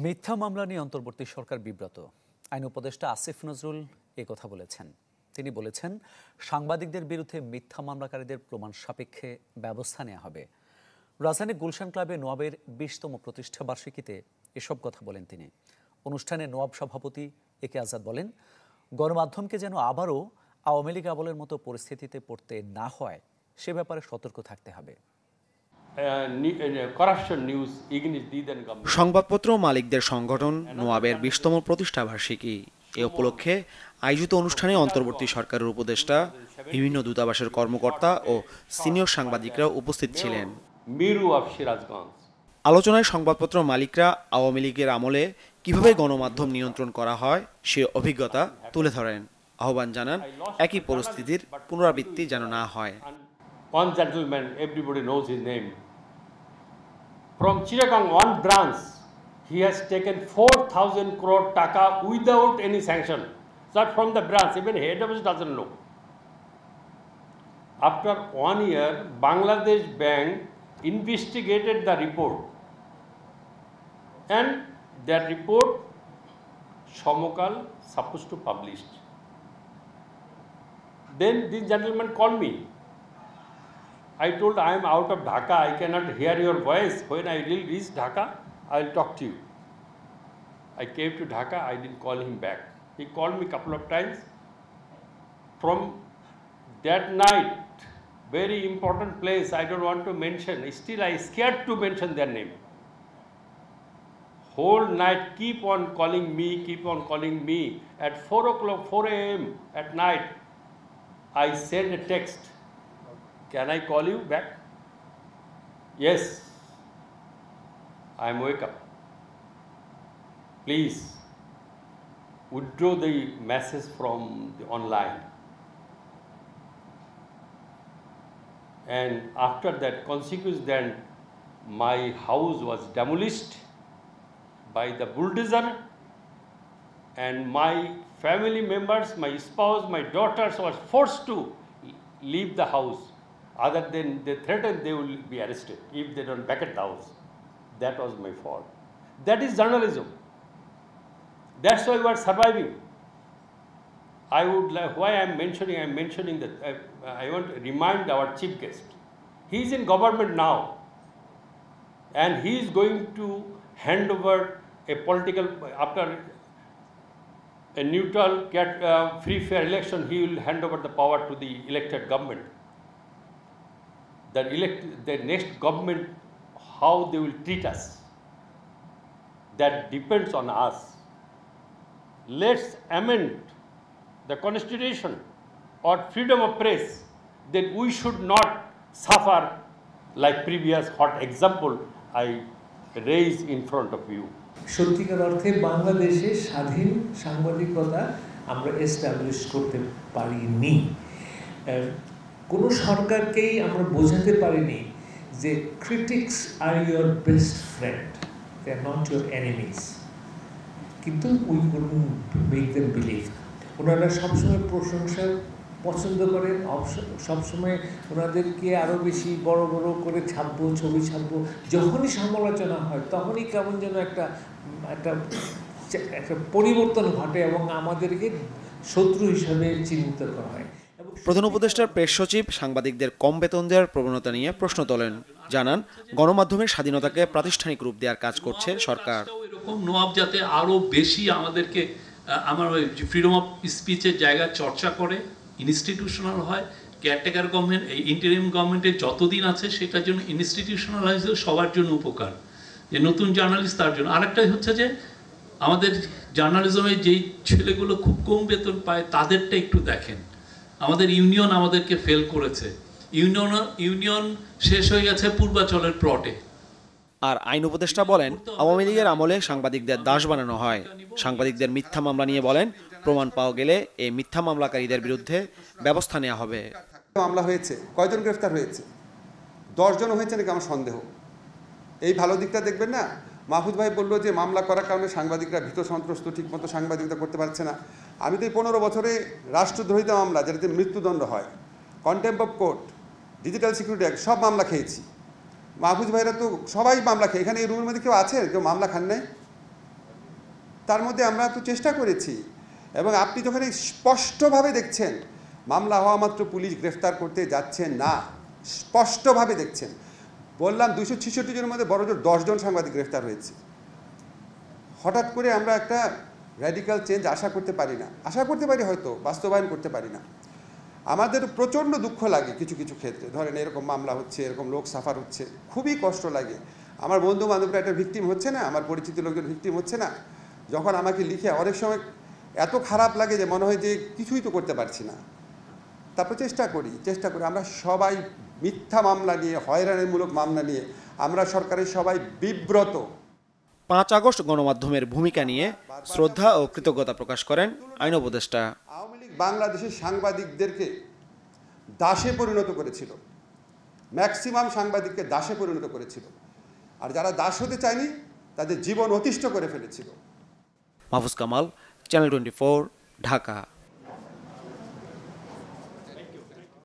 মিথ্যা মামলা নিয়ে অন্তর্বর্তী সরকার বিব্রত। আইন উপদেষ্টা আসিফ নজরুল কথা বলেছেন। তিনি বলেছেন, সাংবাদিকদের বিরুদ্ধে মিথ্যা মামলাকারীদের প্রমাণ সাপেক্ষে ব্যবস্থা নেওয়া হবে। রাজধানী গুলশান ক্লাবে নোয়াবের 20তম প্রতিষ্ঠা বার্ষিকীতে এসব কথা বলেন তিনি। অনুষ্ঠানে নোয়াব সভাপতি একে আজাদ বলেন, গণমাধ্যমকে যেন আবারও আওয়ামী লীগ আমলের মতো পরিস্থিতিতে পড়তে না হয় সে ব্যাপারে সতর্ক থাকতে হবে। সংবাদপত্র মালিকদের সংগঠন নোয়াবের 20তম প্রতিষ্ঠা বার্ষিকী এ উপলক্ষে আয়োজিত অনুষ্ঠানে অন্তর্বর্তী সরকারের উপদেষ্টা, বিভিন্ন দূতাবাসের কর্মকর্তা ও সিনিয়র সাংবাদিকরা উপস্থিত ছিলেন। আলোচনায় সংবাদপত্র মালিকরা আওয়ামী লীগের আমলে কিভাবে গণমাধ্যম নিয়ন্ত্রণ করা হয় সে অভিজ্ঞতা তুলে ধরেন। আহ্বান জানান একই পরিস্থিতির পুনরাবৃত্তি যেন না হয়। One gentleman, everybody knows his name. From Chittagong, one branch, he has taken 4,000 crore taka without any sanction. Not from the branch, even head office doesn't know. After 1 year, Bangladesh Bank investigated the report, and that report, Shomokal supposed to publish. Then this gentleman called me. I told I am out of Dhaka, I cannot hear your voice. When I will reach Dhaka, I will talk to you. I came to Dhaka, I didn't call him back. He called me a couple of times. From that night, very important place, I don't want to mention, still I scared to mention their name. Whole night keep on calling me. At 4 o'clock, 4 a.m. at night, I send a text. Can I call you back? Yes, I am wake up. Please withdraw the message from the online. And after that consequence, then my house was demolished by the bulldozer, and my family members, my spouse, my daughters were forced to leave the house. Other than they threatened they will be arrested if they don't vacate the house. That was my fault. That is journalism. That's why we are surviving. I would like, why I'm mentioning that I want to remind our chief guest. He is in government now, and he is going to hand over a political, after a neutral, free, fair election, he will hand over the power to the elected government. The next government, how they will treat us, that depends on us. Let's amend the constitution or freedom of press, that we should not suffer like previous hot example I raise in front of you. সত্যিকার অর্থে বাংলাদেশে স্বাধীন সাংবাদিকতা আমরা establish করতে পারিনি। কোনো সরকারকেই আমরা বোঝাতে পারিনি যে critics are your best friend, they are not your enemies. কিন্তু we couldn't make them believe. ওনারা সবসময় প্রশংসা পছন্দ করেন, সবসময় ওনাদেরকে আরও বেশি বড় বড় করে ছাপবো, ছবি ছাপবো। যখনই সমালোচনা হয় তখনই কেমন যেন একটা পরিবর্তন ঘটে এবং আমাদেরকে শত্রু হিসাবে চিহ্নিত করা হয়। প্রধান উপদেষ্টার প্রেস সচিব সাংবাদিকদের কম বেতন দেওয়ার প্রবণতা নিয়ে প্রশ্ন তোলেন। জানান, গণমাধ্যমের স্বাধীনতাকে প্রাতিষ্ঠানিক রূপ দেওয়ার কাজ করছে সরকার। এরকম নোয়াব যাতে আরও বেশি আমাদেরকে আমার ফ্রিডম অফ স্পিচের জায়গা চর্চা করে, ইনস্টিটিউশনাল হয়। কেয়ারটেকার গভর্নমেন্ট, এই ইন্টারিম গভর্নমেন্টের যতদিন আছে সেটার জন্য ইনস্টিটিউশনালাইজ সবার জন্য উপকার, যে নতুন জার্নালিস্ট তার জন্য। আরেকটা হচ্ছে যে আমাদের জার্নালিজমে যেই ছেলেগুলো খুব কম বেতন পায় তাদেরটা একটু দেখেন। আমাদের ইউনিয়ন আমাদেরকে ফেল করেছে। ইউনিয়ন শেষ হয়ে গেছে পূর্বাচলের প্লটে। আর আইন উপদেষ্টা বলেন, আওয়ামী লীগের আমলে সাংবাদিকদের দাস বানানো হয়। সাংবাদিকদের মিথ্যা মামলা নিয়ে বলেন, প্রমাণ পাওয়া গেলে এই মিথ্যা মামলাকারীদের বিরুদ্ধে ব্যবস্থা নেওয়া হবে। মামলা হয়েছে, কয়জন গ্রেফতার হয়েছে? 10 জন হয়েছে নাকি আমার সন্দেহ। এই ভালো দিকটা দেখবেন না। মাহফুজ ভাই বললো যে মামলা করার কারণে সাংবাদিকরা ভীত সন্ত্রস্ত, ঠিকমতো সাংবাদিকতা করতে পারছে না। আমি তো এই 15 বছরে রাষ্ট্রদ্রোহিতা মামলা, যেটাতে মৃত্যুদণ্ড হয়, contempt of court, digital security act, সব মামলা খেয়েছি। মাহফুজ ভাইরা তো সবাই মামলা খেয়ে, এখানে এই রুমের মধ্যে কেউ আছে কেউ মামলা খান নাই? তার মধ্যে আমরা তো চেষ্টা করেছি, এবং আপনি যখন স্পষ্টভাবে দেখছেন মামলা হওয়া মাত্র পুলিশ গ্রেফতার করতে যাচ্ছে না, স্পষ্টভাবে দেখছেন। বললাম 266 জনের মধ্যে বড়জোর 10 জন সাংবাদিক গ্রেফতার হয়েছে। হঠাৎ করে আমরা একটা র্যাডিক্যাল চেঞ্জ আশা করতে পারি না, আশা করতে পারি হয়তো, বাস্তবায়ন করতে পারি না। আমাদের প্রচণ্ড দুঃখ লাগে কিছু কিছু ক্ষেত্রে, ধরেন এরকম মামলা হচ্ছে, এরকম লোক সাফার হচ্ছে, খুবই কষ্ট লাগে। আমার বন্ধু বান্ধবরা একটা ভিকটিম হচ্ছে না, আমার পরিচিত লোকজন ভিকটিম হচ্ছে না, যখন আমাকে লিখে অনেক সময় এত খারাপ লাগে যে মনে হয় যে কিছুই তো করতে পারছি না। তারপর চেষ্টা করি আমরা সবাই মিথ্যা মামলা নিয়ে, হয়রানিমূলক মামলা নিয়ে আমরা সরকারের সবাই বিব্রত। 5 আগস্ট গণমাধ্যমের ভূমিকা নিয়ে শ্রদ্ধা ও কৃতজ্ঞতা প্রকাশ করেন আইন উপদেষ্টা। আওয়ামী লীগ বাংলাদেশের সাংবাদিকদেরকে দাসে পরিণত করেছিল, ম্যাক্সিমাম সাংবাদিককে দাসে পরিণত করেছিল, আর যারা দাস হতে চায়নি তাদের জীবন অতিষ্ঠ করে ফেলেছিল। মাহফুজ কামাল, চ্যানেল 24, ঢাকা।